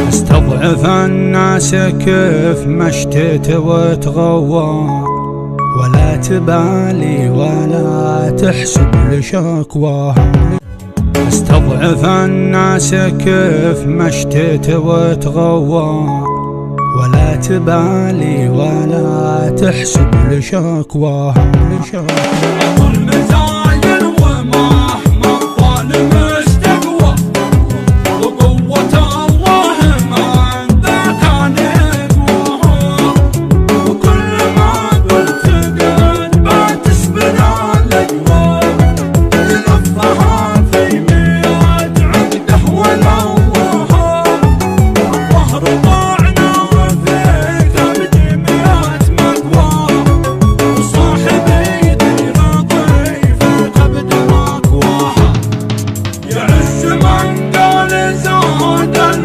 استضعف الناس كيف مشتت وتغوى، ولا تبالي ولا تحسب لشكواهم. استضعف الناس كيف مشتت وتغوى، ولا تبالي ولا تحسب لشكواهم.